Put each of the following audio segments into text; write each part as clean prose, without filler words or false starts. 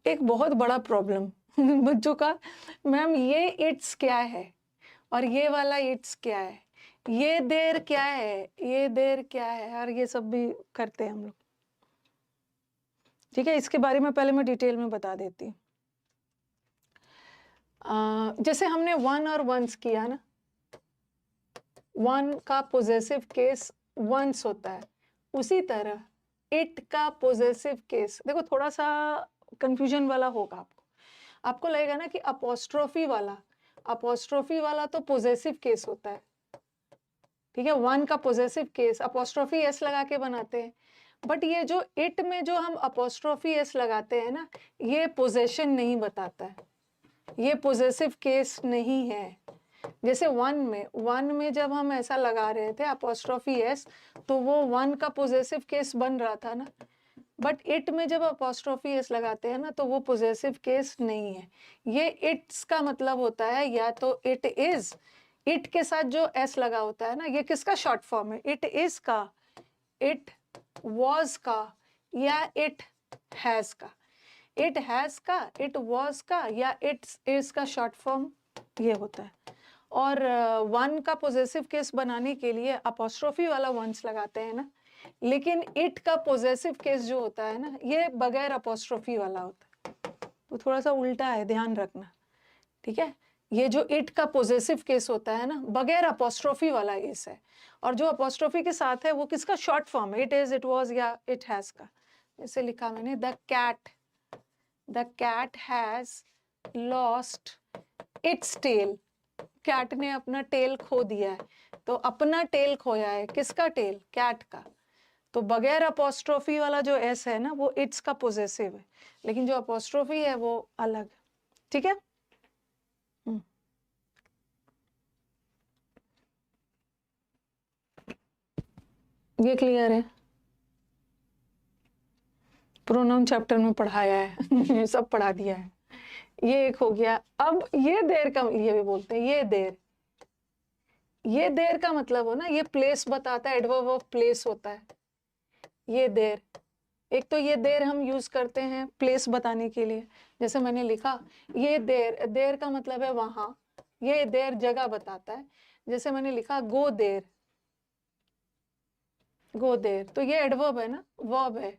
एक बहुत बड़ा प्रॉब्लम बच्चों का, मैम ये इट्स क्या है और ये वाला इट्स क्या है, ये देर क्या है, ये देर क्या है, और ये सब भी करते हैं हम लोग। ठीक है, इसके बारे में पहले मैं डिटेल में बता देती हूँ। जैसे हमने वन और वंस किया ना, वन का पोजेसिव केस वंस होता है, उसी तरह इट का पोजेसिव केस, देखो थोड़ा सा कंफ्यूजन वाला होगा आपको लगेगा ना कि अपोस्ट्रोफी वाला तो पोजेसिव केस होता है। ठीक है, वन का पोजेसिव केस अपोस्ट्रोफी एस लगा के बनाते हैं, बट ये जो इट में जो हम अपोस्ट्रोफी एस लगाते हैं ना, ये पोजेशन नहीं बताता है, ये पोजेसिव केस नहीं है। जैसे वन में जब हम ऐसा लगा रहे थे अपोस्ट्रोफी एस, तो वो वन का पोजेसिव केस बन रहा था ना, बट इट में जब अपोस्ट्रोफी एस लगाते हैं ना, तो वो पोजेसिव केस नहीं है। ये इट्स का मतलब होता है या तो इट इज, इट के साथ जो एस लगा होता है ना, ये किसका शॉर्ट फॉर्म है, इट इज का, इट वॉज का, या इट हैज का। इट हैज का, इट वॉज का, या इट्स इज का शॉर्ट फॉर्म ये होता है। और वन का पोजेसिव केस बनाने के लिए अपोस्ट्रोफी वाला वंस लगाते हैं ना, लेकिन इट का पोजेसिव केस जो होता है ना, ये बगैर अपोस्ट्रोफी वाला होता है, तो थोड़ा सा उल्टा है, ध्यान रखना। ठीक है, ये जो इट का पोजेसिव केस होता है ना, बगैर अपोस्ट्रोफी वाला केस है, और जो अपोस्ट्रोफी के साथ है वो किसका शॉर्ट फॉर्म है, इट इज, इट वॉज या इट हैज का। जैसे लिखा मैंने, the cat has lost its tail, cat ने अपना टेल खो दिया है, तो अपना टेल खोया है, किसका टेल, कैट का। तो बगैर अपोस्ट्रोफी वाला जो एस है ना, वो इट्स का पोजेसिव है, लेकिन जो अपोस्ट्रोफी है वो अलग। ठीक है, ये क्लियर है, प्रोनाउन चैप्टर में पढ़ाया है सब पढ़ा दिया है। ये एक हो गया। अब ये देर का, ये भी बोलते हैं ये देर का मतलब हो ना, ये प्लेस बताता है, एडवर्ब ऑफ प्लेस होता है ये देर। एक तो ये देर हम यूज करते हैं प्लेस बताने के लिए, जैसे मैंने लिखा ये देर का मतलब है वहां, ये देर जगह बताता है। जैसे मैंने लिखा गो देर, तो ये एडवर्ब है ना, वर्ब है,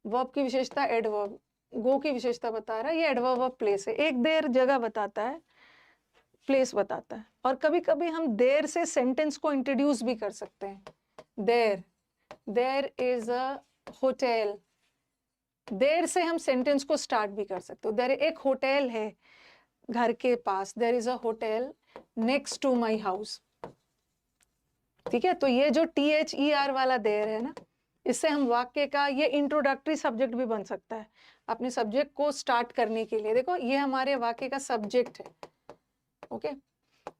वर्ब की विशेषता एडवर्ब, गो की विशेषता बता रहा है, ये एडवर्ब ऑफ प्लेस है। एक देर जगह बताता है, प्लेस बताता है। और कभी कभी हम देर से सेंटेंस को इंट्रोड्यूस भी कर सकते हैं। देर इज अ होटल, देर से हम सेंटेंस को स्टार्ट भी कर सकते हो। देर, एक होटल है घर के पास, there is a hotel next to my house. ठीक है, तो ये जो THER वाला देर है ना, इससे हम वाक्य का, ये इंट्रोडक्टरी सब्जेक्ट भी बन सकता है अपने सब्जेक्ट को स्टार्ट करने के लिए। देखो ये हमारे वाक्य का सब्जेक्ट है। ओके,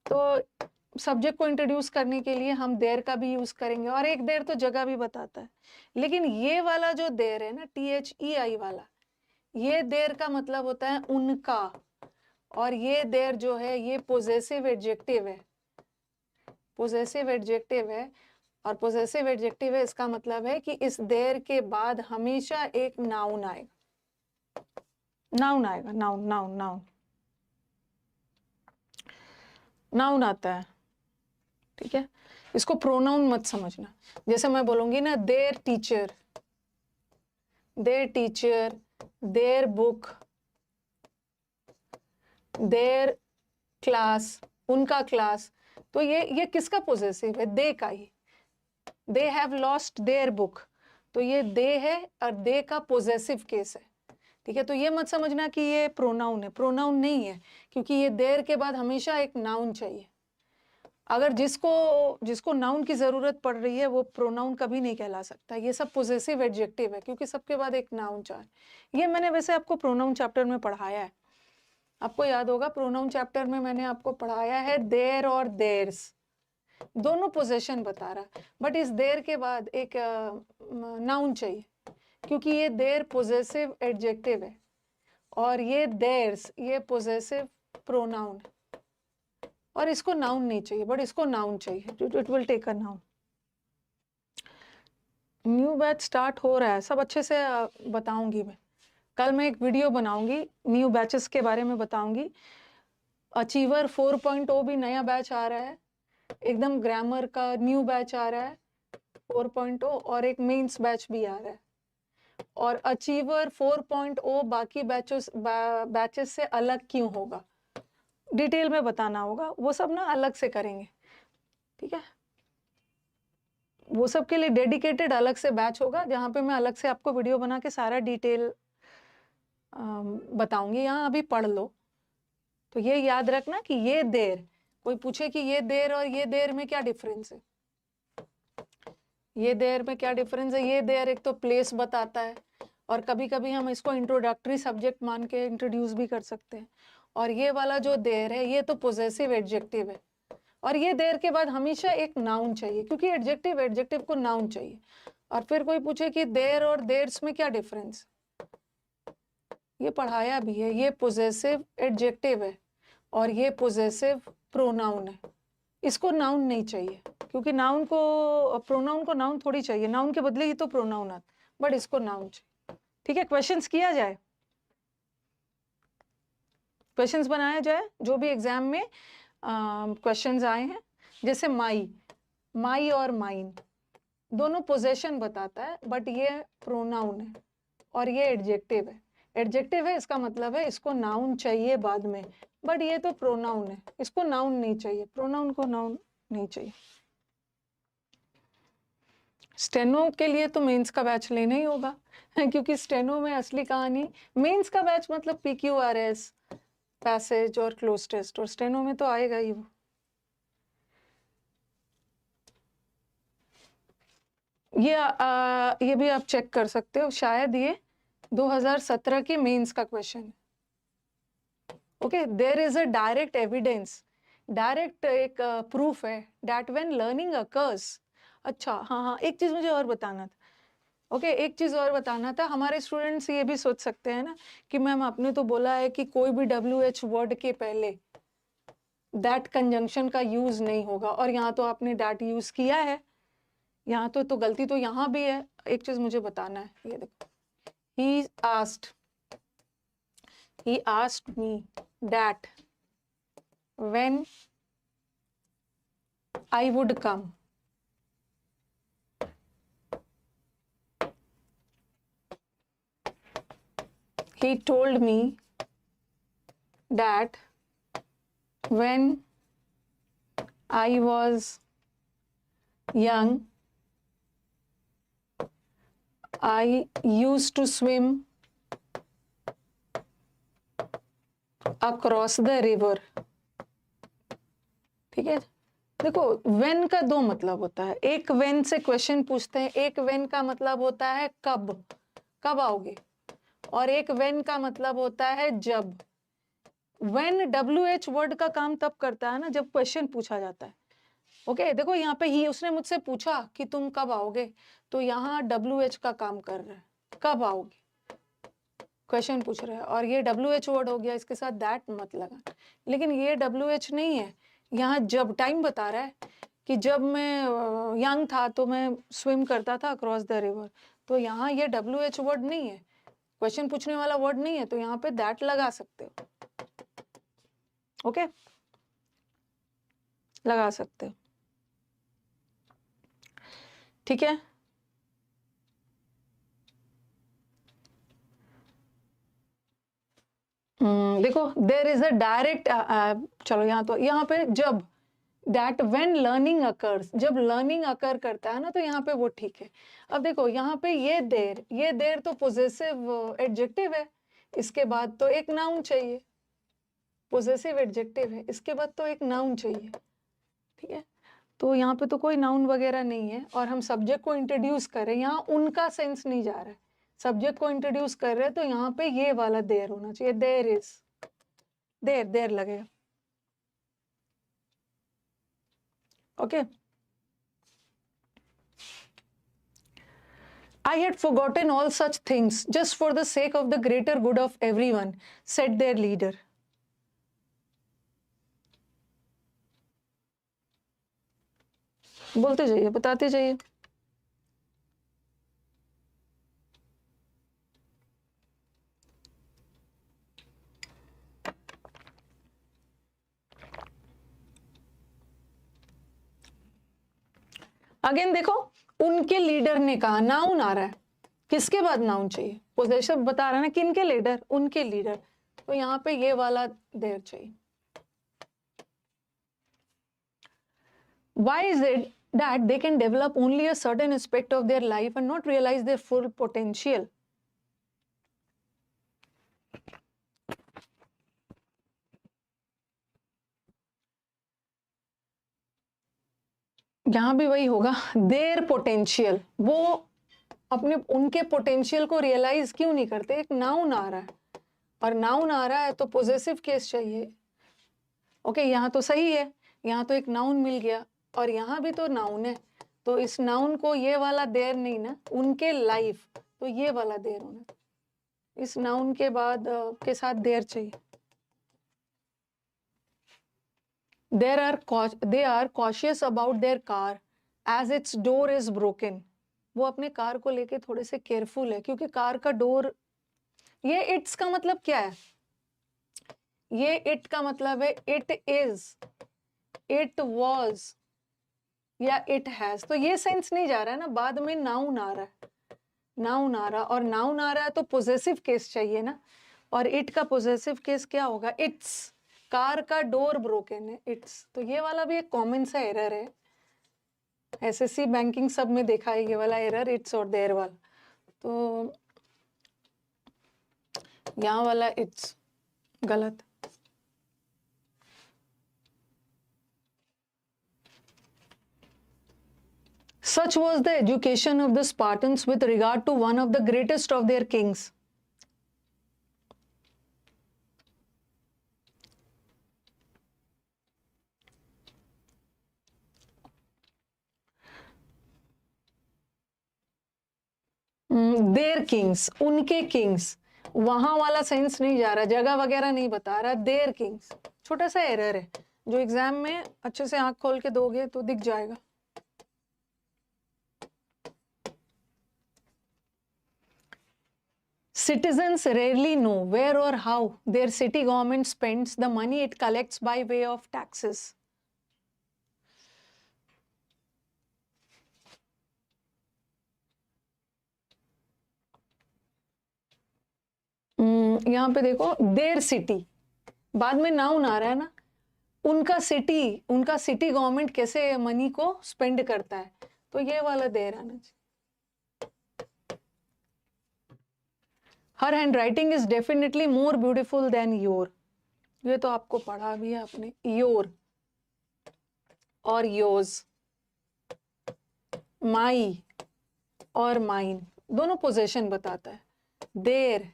तो सब्जेक्ट को इंट्रोड्यूस करने के लिए हम देर का भी यूज करेंगे, और एक देर तो जगह भी बताता है। लेकिन ये वाला जो देर है ना, THEI वाला, ये देर का मतलब होता है उनका, और ये देर जो है ये पोजेसिव एडजेक्टिव है, पोजेसिव एडजेक्टिव है। और पोजेसिव एडजेक्टिव है, इसका मतलब है कि इस देर के बाद हमेशा एक नाउन आएगा, नाउन आएगा, नाउन नाउन नाउन नाउन आता है। ठीक है, इसको प्रोनाउन मत समझना। जैसे मैं बोलूंगी ना their teacher, their book, their class, उनका क्लास, तो ये किसका पोजेसिव है, दे का ही। They have lost their book, तो ये दे है और दे का पोजेसिव केस है। ठीक है, तो ये मत समझना कि ये प्रोनाउन है, प्रोनाउन नहीं है, क्योंकि ये देर के बाद हमेशा एक नाउन चाहिए। अगर जिसको नाउन की जरूरत पड़ रही है, वो प्रोनाउन कभी नहीं कहला सकता। ये सब पोजेसिव एडजेक्टिव है, क्योंकि सबके बाद एक नाउन चाहिए। ये मैंने वैसे आपको प्रोनाउन चैप्टर में पढ़ाया है, आपको याद होगा प्रोनाउन चैप्टर में मैंने आपको पढ़ाया है देर और देर्स, दोनों पोजेशन बता रहा, बट इस देर के बाद एक नाउन चाहिए, क्योंकि ये देर पोजेसिव एडजेक्टिव है, और ये देर्स ये पोजेसिव प्रोनाउन है। और इसको नाउन नहीं चाहिए, बट इसको नाउन चाहिए, it will take a noun. New batch start हो रहा है, सब अच्छे से बताऊंगी मैं। कल मैं एक वीडियो बनाऊंगी, न्यू बैचेस के बारे में बताऊंगी। अचीवर 4.0 भी नया बैच आ रहा है, एकदम ग्रामर का न्यू बैच आ रहा है 4.0, और एक मेंस बैच भी आ रहा है। और अचीवर 4.0 बाकी बैचेस से अलग क्यों होगा, डिटेल में बताना होगा, वो सब ना अलग से करेंगे, ठीक है। वो सब के लिए डेडिकेटेड अलग से बैच होगा, जहाँ पे मैं अलग से आपको वीडियो बना के सारा डिटेल बताऊंगी। यहाँ अभी पढ़ लो। तो ये याद रखना कि ये देर, कोई पूछे कि ये देर और ये देर में क्या डिफरेंस है, ये देर में क्या डिफरेंस है, ये देर एक तो प्लेस बताता है, और कभी कभी हम इसको इंट्रोडक्टरी सब्जेक्ट मान के इंट्रोड्यूस भी कर सकते हैं। और ये वाला जो देर है, ये तो पोजेसिव एडजेक्टिव है, और ये देर के बाद हमेशा एक नाउन चाहिए, क्योंकि एडजेक्टिव को नाउन चाहिए। और फिर कोई पूछे कि देर और देर्स में क्या डिफरेंस, ये पढ़ाया भी है, ये पोजेसिव एडजेक्टिव है और ये पोजेसिव प्रोनाउन है। इसको नाउन नहीं चाहिए, क्योंकि नाउन को प्रोनाउन को नाउन थोड़ी चाहिए, नाउन के बदले ही तो प्रोनाउन आता, बट इसको नाउन चाहिए, ठीक है। क्वेश्चंस किया जाए, क्वेश्चंस बनाया जाए, जो भी एग्जाम में क्वेश्चंस आए हैं। जैसे माई और माइन दोनों पोजेशन बताता है, बट ये प्रोनाउन है और ये एडजेक्टिव है। एडजेक्टिव है, इसका मतलब है इसको नाउन चाहिए बाद में, बट ये तो प्रोनाउन है, इसको नाउन नहीं चाहिए, प्रोनाउन को नाउन नहीं चाहिए। स्टेनो के लिए तो मेंस का बैच लेना ही होगा, क्योंकि स्टेनो में असली कहानी, मेंस का बैच मतलब PQRS, पैसेज और क्लोज टेस्ट, और स्टेनो में तो आएगा ही वो। ये भी आप चेक कर सकते हो, शायद ये 2017 के मेंस का क्वेश्चन है। Okay, there is a direct evidence, direct एक प्रूफ है, दैट व्हेन लर्निंग अकर्स। अच्छा, हाँ, एक चीज मुझे और बताना था। ओके, एक चीज और बताना था, हमारे स्टूडेंट्स ये भी सोच सकते हैं ना कि मैम आपने तो बोला है कि कोई भी WH वर्ड के पहले दैट कंजंक्शन का यूज नहीं होगा, और यहाँ तो आपने दैट यूज किया है, यहाँ तो गलती तो यहाँ भी है। एक चीज मुझे बताना है, ये देखो, he asked me that when I would come, he told me that when I was young I used to swim across the river। ठीक है, देखो when का दो मतलब होता है, एक when से क्वेश्चन पूछते हैं, एक when का मतलब होता है कब आओगे, और एक when का मतलब होता है जब। when WH वर्ड का काम तब करता है ना जब क्वेश्चन पूछा जाता है। ओके, देखो यहाँ पे ही उसने मुझसे पूछा कि तुम कब आओगे, तो यहाँ WH का काम कर रहा है, कब आओगे क्वेश्चन पूछ रहा है, और ये WH वर्ड हो गया, इसके साथ दैट मत लगा। लेकिन ये WH नहीं है, यहाँ जब टाइम बता रहा है कि जब मैं यंग था तो मैं स्विम करता था अक्रॉस द रिवर, तो यहाँ ये WH वर्ड नहीं है, क्वेश्चन पूछने वाला वर्ड नहीं है, तो यहाँ पे दैट लगा सकते हो। ओके, लगा सकते हो, ठीक है। देखो देर इज अ डायरेक्ट, चलो यहाँ पे जब, दैट व्हेन लर्निंग अकर्स, जब लर्निंग अकर करता है ना, तो यहाँ पे वो ठीक है। अब देखो यहाँ पे ये देर तो पोजेसिव एडजेक्टिव है, इसके बाद तो एक नाउन चाहिए, पोजेसिव एडजेक्टिव है, इसके बाद तो एक नाउन चाहिए, ठीक है। तो यहाँ पे तो कोई नाउन वगैरह नहीं है, और हम सब्जेक्ट को इंट्रोड्यूस कर रहे हैं, यहाँ उनका सेंस नहीं जा रहा है, सब्जेक्ट को इंट्रोड्यूस कर रहे हैं, तो यहाँ पे ये वाला देर होना चाहिए, देर इज, देर लगेगा। Okay, I had forgotten all such things just for the sake of the greater good of everyone, said their leader. बोलते जाइए, बताते जाइए। अगेन देखो, उनके लीडर ने कहा, नाउन आ रहा है, किसके बाद नाउन चाहिए? पोजेसिव बता रहा है ना, किनके लीडर? उनके लीडर, तो यहाँ पे ये वाला देर चाहिए. Why is it that they can develop only a certain aspect of their life and not realize their full potential? यहाँ भी वही होगा, देयर पोटेंशियल, वो अपने उनके पोटेंशियल को रियलाइज क्यों नहीं करते? एक नाउन आ रहा है, और नाउन आ रहा है तो पोजेसिव केस चाहिए. ओके, यहाँ तो सही है, यहाँ तो एक नाउन मिल गया, और यहाँ भी तो नाउन है, तो इस नाउन को ये वाला देर नहीं ना, उनके लाइफ, तो ये वाला देर होना, इस नाउन के बाद के साथ देर चाहिए. They are cautious about their car as its door is broken. वो अपने कार को लेके थोड़े से केयरफुल है, क्योंकि कार का डोर, ये इट्स का मतलब क्या है? ये इट का मतलब है इट इज, इट वॉज, या इट हैज. तो ये सेंस नहीं जा रहा है ना, बाद में नाउन आ रहा है, नाउन आ रहा, और नाउन आ रहा है तो पोजेसिव केस चाहिए ना, और इट का पोजेसिव केस क्या होगा? इट्स. कार का डोर ब्रोकन है, इट्स. तो ये वाला भी एक कॉमन सा एरर है, एसएससी बैंकिंग सब में देखा है ये वाला एरर, इट्स और देयर वाला. तो यहाँ वाला इट्स गलत. Such was the education of the Spartans with regard to one of the greatest of their kings. Their kings, उनके किंग्स, वहां वाला सेंस नहीं जा रहा, जगह वगैरह नहीं बता रहा, देयर किंग्स. छोटा सा एरर है, जो एग्जाम में अच्छे से आंख खोल के दोगे तो दिख जाएगा. Citizens rarely know where or how their city government spends the money it collects by way of taxes. यहाँ पे देखो, देयर सिटी, बाद में नाउन आ रहा है ना, उनका सिटी गवर्नमेंट कैसे मनी को स्पेंड करता है, तो ये वाला देयर आना चाहिए. Her hand writing is definitely more beautiful than your. ये तो आपको पढ़ा भी है आपने, योर और योर्स, माई और माइन, दोनों पोजेशन बताता है. देर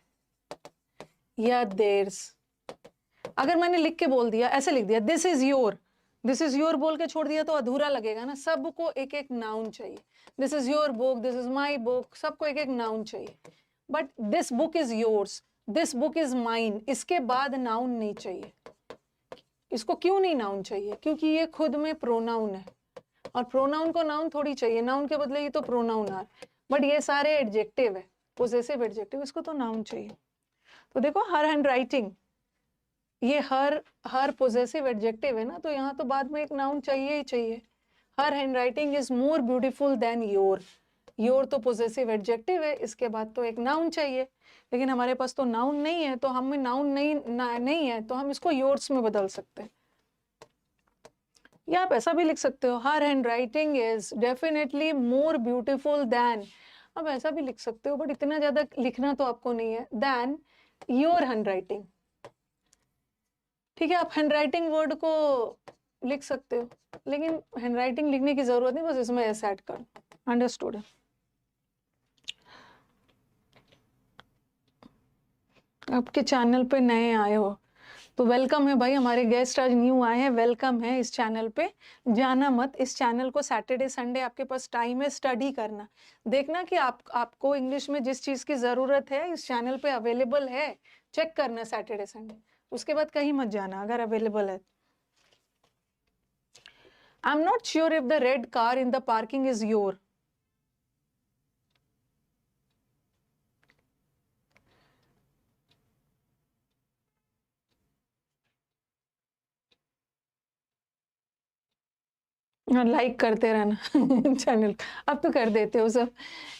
या देर्स, अगर मैंने लिख के बोल दिया, ऐसे लिख दिया दिस इज योर बोल के छोड़ दिया तो अधूरा लगेगा ना. सबको एक एक नाउन चाहिए. This is your book, this is my book, सबको एक एक नाउन चाहिए. But this book is yours, this book is mine, इसके बाद नाउन नहीं चाहिए. इसको क्यों नहीं नाउन चाहिए? क्योंकि ये खुद में प्रोनाउन है, और प्रोनाउन को नाउन थोड़ी चाहिए, नाउन के बदले ये तो प्रोनाउन आ. बट ये सारे एडजेक्टिव है, पोजेसिव एडजेक्टिव, इसको तो नाउन चाहिए. तो देखो, हर हैंड राइटिंग, ये हर पोजेसिव एडजेक्टिव है ना, तो यहाँ तो बाद में एक नाउन चाहिए ही चाहिए. Her hand writing is more beautiful then your. Your तो पोजेसिव एडजेक्टिव है, इसके बाद तो एक नाउन चाहिए, लेकिन हमारे पास तो नाउन नहीं है, तो हमें नाउन नहीं है, तो हम इसको योर्स में बदल सकते हैं. या आप ऐसा भी लिख सकते हो, हर hand writing is definitely more beautiful then, आप ऐसा भी लिख सकते हो, बट इतना ज्यादा लिखना तो आपको नहीं है, देन योर हैंड राइटिंग. ठीक है, आप हैंड राइटिंग वर्ड को लिख सकते हो, लेकिन हैंड राइटिंग लिखने की जरूरत नहीं, बस इसमें एस ऐड कर. अंडरस्टूड? आपके चैनल पे नए आए हो तो वेलकम है भाई, हमारे गेस्ट आज न्यू आए हैं, वेलकम है इस चैनल पे. जाना मत, इस चैनल को सैटरडे संडे आपके पास टाइम है स्टडी करना, देखना कि आपको इंग्लिश में जिस चीज़ की ज़रूरत है इस चैनल पे अवेलेबल है, चेक करना सैटरडे संडे, उसके बाद कहीं मत जाना अगर अवेलेबल है. I am not sure if the red car in the parking is your. Like करते रहना चैनल। अब तो कर देते हो सब।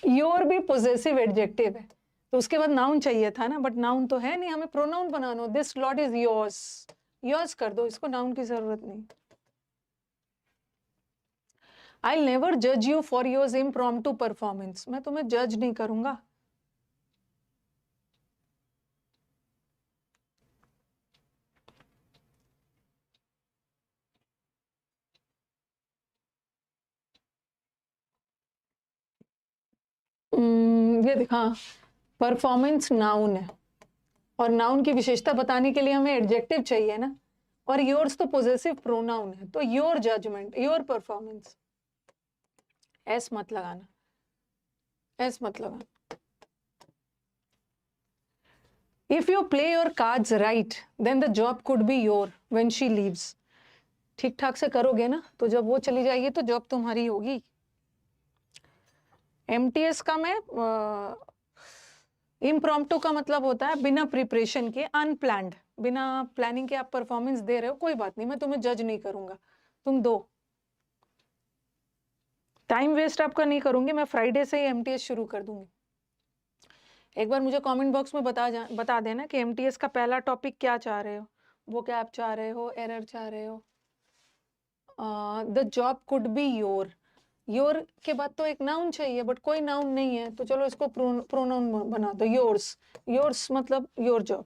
योर भी पोजेसिव एडजेक्टिव है, तो उसके बाद नाउन चाहिए था ना, बट नाउन तो है नहीं, हमें pronoun banana. This slot is yours, yours कर दो, इसको नाउन की जरूरत नहीं। आई नेवर जज you for your impromptu performance, मैं तुम्हें जज नहीं करूंगा। ये देखा, परफॉर्मेंस नाउन है, और नाउन की विशेषता बताने के लिए हमें एडजेक्टिव चाहिए ना, और योर्स तो पोजेसिव प्रोनाउन है, तो your judgement, your performance. S मत लगाना, एस मत लगाना। If you play your cards right then the job could be your when she leaves. ठीक ठाक से करोगे ना, तो जब वो चली जाएगी तो जॉब तुम्हारी होगी। एमटीएस का मैं इम्प्रॉम्प्टू का मतलब होता है बिना प्रिपरेशन के, अनप्लान्ड, बिना प्लानिंग के आप परफॉर्मेंस दे रहे हो, कोई बात नहीं, मैं तुम्हें जज नहीं करूंगा, तुम दो। टाइम वेस्ट आपका नहीं करूंगी, मैं फ्राइडे से ही एमटीएस शुरू कर दूंगी। एक बार मुझे कमेंट बॉक्स में बता देना कि एमटीएस का पहला टॉपिक क्या चाह रहे हो, वो क्या आप चाह रहे हो, एरर चाह रहे हो। The job could be your, your के बाद तो एक नाउन चाहिए, बट कोई नाउन नहीं है, तो चलो इसको प्रोनाउन बना दो, योर्स। योर्स मतलब योर जॉब।